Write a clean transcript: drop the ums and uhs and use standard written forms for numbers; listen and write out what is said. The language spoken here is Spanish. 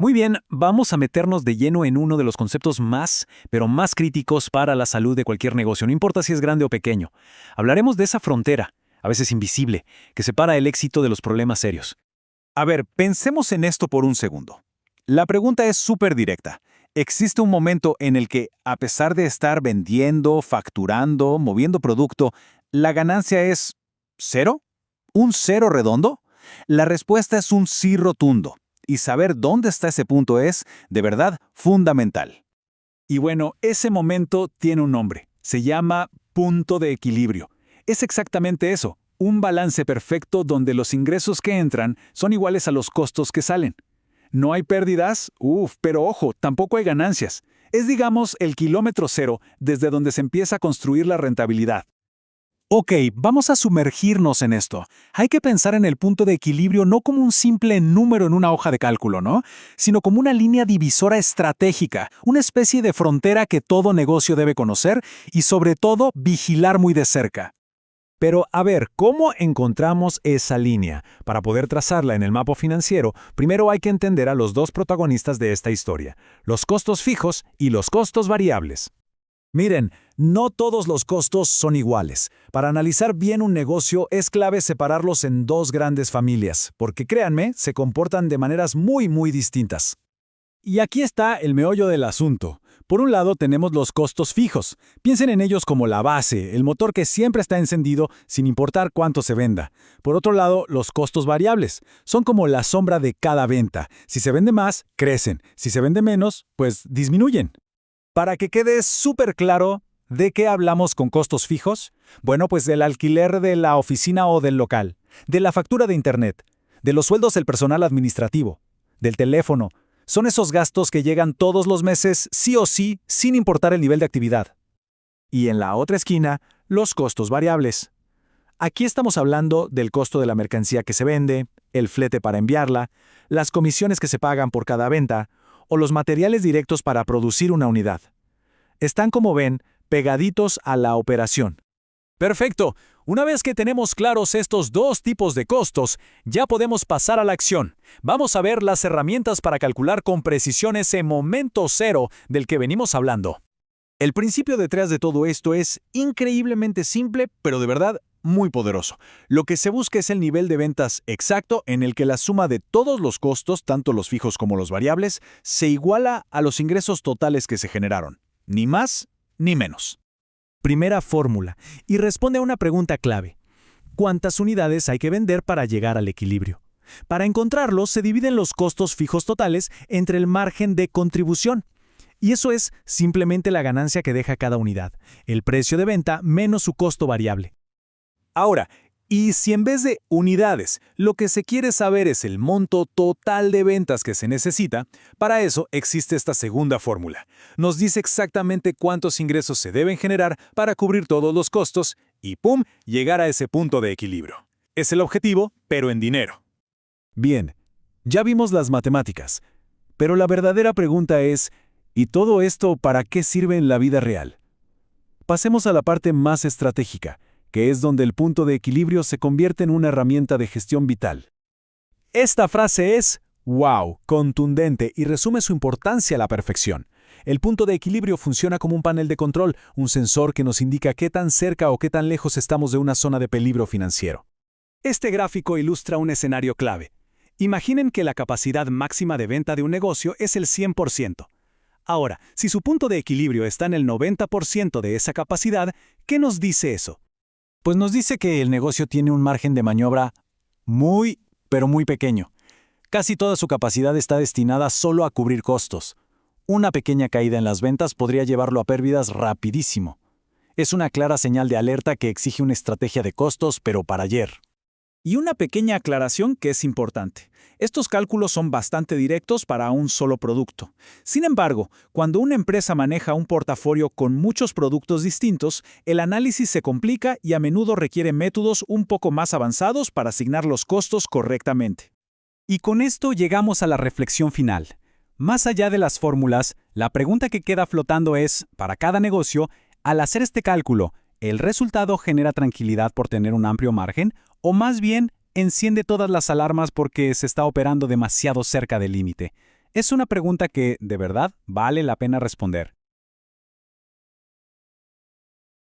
Muy bien, vamos a meternos de lleno en uno de los conceptos más, pero más críticos para la salud de cualquier negocio, no importa si es grande o pequeño. Hablaremos de esa frontera, a veces invisible, que separa el éxito de los problemas serios. A ver, pensemos en esto por un segundo. La pregunta es súper directa. ¿Existe un momento en el que, a pesar de estar vendiendo, facturando, moviendo producto, la ganancia es cero? ¿Un cero redondo? La respuesta es un sí rotundo. Y saber dónde está ese punto es, de verdad, fundamental. Y bueno, ese momento tiene un nombre. Se llama punto de equilibrio. Es exactamente eso, un balance perfecto donde los ingresos que entran son iguales a los costos que salen. No hay pérdidas, pero ojo, tampoco hay ganancias. Es, digamos, el kilómetro cero desde donde se empieza a construir la rentabilidad. Ok, vamos a sumergirnos en esto. Hay que pensar en el punto de equilibrio no como un simple número en una hoja de cálculo, ¿no? Sino como una línea divisora estratégica, una especie de frontera que todo negocio debe conocer y sobre todo vigilar muy de cerca. Pero a ver, ¿cómo encontramos esa línea? Para poder trazarla en el mapa financiero, primero hay que entender a los dos protagonistas de esta historia, los costos fijos y los costos variables. Miren, no todos los costos son iguales. Para analizar bien un negocio es clave separarlos en dos grandes familias, porque créanme, se comportan de maneras muy distintas. Y aquí está el meollo del asunto. Por un lado tenemos los costos fijos. Piensen en ellos como la base, el motor que siempre está encendido sin importar cuánto se venda. Por otro lado, los costos variables. Son como la sombra de cada venta. Si se vende más, crecen. Si se vende menos, pues disminuyen. Para que quede súper claro, ¿de qué hablamos con costos fijos? Bueno, pues del alquiler de la oficina o del local, de la factura de internet, de los sueldos del personal administrativo, del teléfono. Son esos gastos que llegan todos los meses, sí o sí, sin importar el nivel de actividad. Y en la otra esquina, los costos variables. Aquí estamos hablando del costo de la mercancía que se vende, el flete para enviarla, las comisiones que se pagan por cada venta, o los materiales directos para producir una unidad. Están, como ven, pegaditos a la operación. Perfecto. Una vez que tenemos claros estos dos tipos de costos, ya podemos pasar a la acción. Vamos a ver las herramientas para calcular con precisión ese momento cero del que venimos hablando. El principio detrás de todo esto es increíblemente simple, pero de verdad muy poderoso. Lo que se busca es el nivel de ventas exacto en el que la suma de todos los costos, tanto los fijos como los variables, se iguala a los ingresos totales que se generaron. Ni más ni menos. Primera fórmula, y responde a una pregunta clave. ¿Cuántas unidades hay que vender para llegar al equilibrio? Para encontrarlo, se dividen los costos fijos totales entre el margen de contribución. Y eso es simplemente la ganancia que deja cada unidad, el precio de venta menos su costo variable. Ahora, ¿y si en vez de unidades, lo que se quiere saber es el monto total de ventas que se necesita? Para eso existe esta segunda fórmula. Nos dice exactamente cuántos ingresos se deben generar para cubrir todos los costos y ¡pum!, llegar a ese punto de equilibrio. Es el objetivo, pero en dinero. Bien, ya vimos las matemáticas, pero la verdadera pregunta es, ¿y todo esto para qué sirve en la vida real? Pasemos a la parte más estratégica, que es donde el punto de equilibrio se convierte en una herramienta de gestión vital. Esta frase es, wow, contundente y resume su importancia a la perfección. El punto de equilibrio funciona como un panel de control, un sensor que nos indica qué tan cerca o qué tan lejos estamos de una zona de peligro financiero. Este gráfico ilustra un escenario clave. Imaginen que la capacidad máxima de venta de un negocio es el 100%. Ahora, si su punto de equilibrio está en el 90% de esa capacidad, ¿qué nos dice eso? Pues nos dice que el negocio tiene un margen de maniobra pero muy pequeño. Casi toda su capacidad está destinada solo a cubrir costos. Una pequeña caída en las ventas podría llevarlo a pérdidas rapidísimo. Es una clara señal de alerta que exige una estrategia de costos, pero para ayer. Y una pequeña aclaración que es importante. Estos cálculos son bastante directos para un solo producto. Sin embargo, cuando una empresa maneja un portafolio con muchos productos distintos, el análisis se complica y a menudo requiere métodos un poco más avanzados para asignar los costos correctamente. Y con esto llegamos a la reflexión final. Más allá de las fórmulas, la pregunta que queda flotando es, para cada negocio, al hacer este cálculo, ¿el resultado genera tranquilidad por tener un amplio margen? ¿O más bien, enciende todas las alarmas porque se está operando demasiado cerca del límite? Es una pregunta que, de verdad, vale la pena responder.